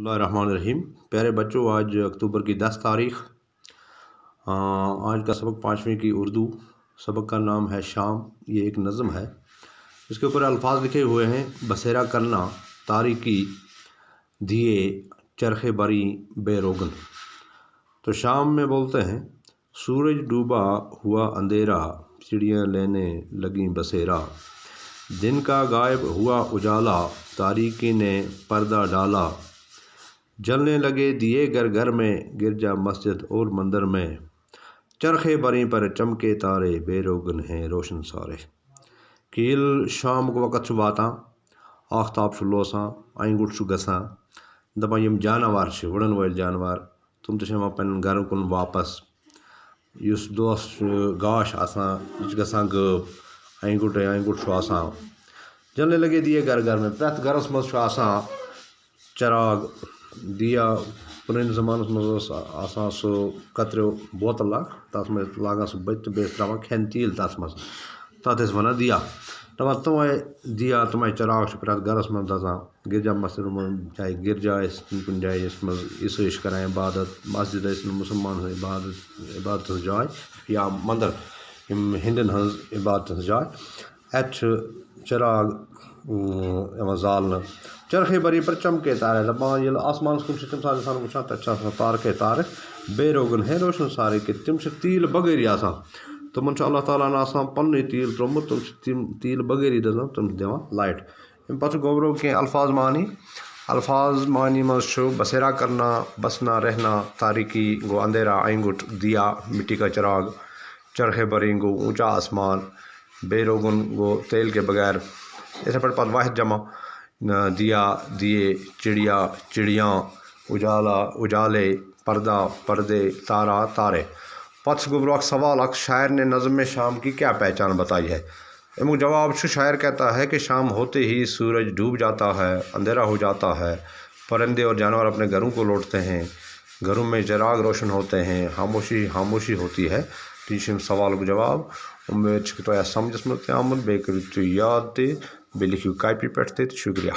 बिस्मिल्लाहिर्रहमानिर्रहीम। प्यारे बच्चों, आज अक्टूबर की 10 तारीख। आज का सबक 5वीं की उर्दू। सबक का नाम है शाम। ये एक नज़म है, इसके ऊपर अल्फाज लिखे हुए हैं। बसेरा करना तारीकी दिए चरखे बरी बेरोगन। तो शाम में बोलते हैं, सूरज डूबा हुआ अंधेरा, चिड़ियाँ लेने लगी बसेरा। दिन का गायब हुआ उजाला, तारीकी ने पर्दा डाला। जलने लगे दिए घर घर में, गिरजा मस्जिद और मंदिर में। चरखे बरी पर चमके तारे, बेरोगन हैं रोशन सारे। कील शाम को वक़्त वाता, आख्ताब लोसा आई गुट गसा। दपा यम जानवर उड़न वाल जानवर तुम तो अपन घर कुन वापस। युस दोस गाश आसान गसा गब आई गुट आसान। जलने लगे दिए घर घर में, प्रत गरस मज आसान चराग दिया। पुराने ज़मानस मज आसान सो कतरो बोतल तथ में लागान सो बच बेस त्रा खेन तील तथ मज तथ वन दिया। दपा तुम्हें दिया तुम्हें चराग प्रत गरस मज दसा। गिरजा मस्जिद चाहे गिरजा कुन जाए इस कराएं इबादत, मस्जिद मुसलमान इबादत जाए या मंदिर हिंदन हज इबादत जाए। एच चराग जालन चरखे बरी पर चमके तारे। दपा ये आसमान कुन तम सा वुचान तो तारके तारे बेरोगन है रोशन सारे के तम तील बगैरी आसान। तमन अल्लाह ताला आसान पन्न तील त्रोमुत, तम तील बगैरी दजान तम दिवान लाइट। अम पे गोबरो के अल्फाज मानी मज बसेरा करना, बसना रहना, तारीकी गो अंधेरा, आइंगुट दिया मिट्टी का चिराग, चरखे बरी गो ऊंचा आसमान, बेरोगन गो तेल के बगैर। ऐसे पर वाहिद जमा दिया दिए, चिड़िया चिड़ियाँ, उजाला उजाले, पर्दा पर्दे, तारा तारे। पथ गुबराक सवाल अक शायर ने नज़म में शाम की क्या पहचान बताई है। इमु जवाब शायर कहता है कि शाम होते ही सूरज डूब जाता है, अंधेरा हो जाता है। परिंदे और जानवर अपने घरों को लौटते हैं, घरों में चिराग रोशन होते हैं, खामोशी होती है। तीसम सवाल को जवाब उम्मीद तो समझ में आमद बेकर याद दे बेलिखियो कापी पे शुक्रिया।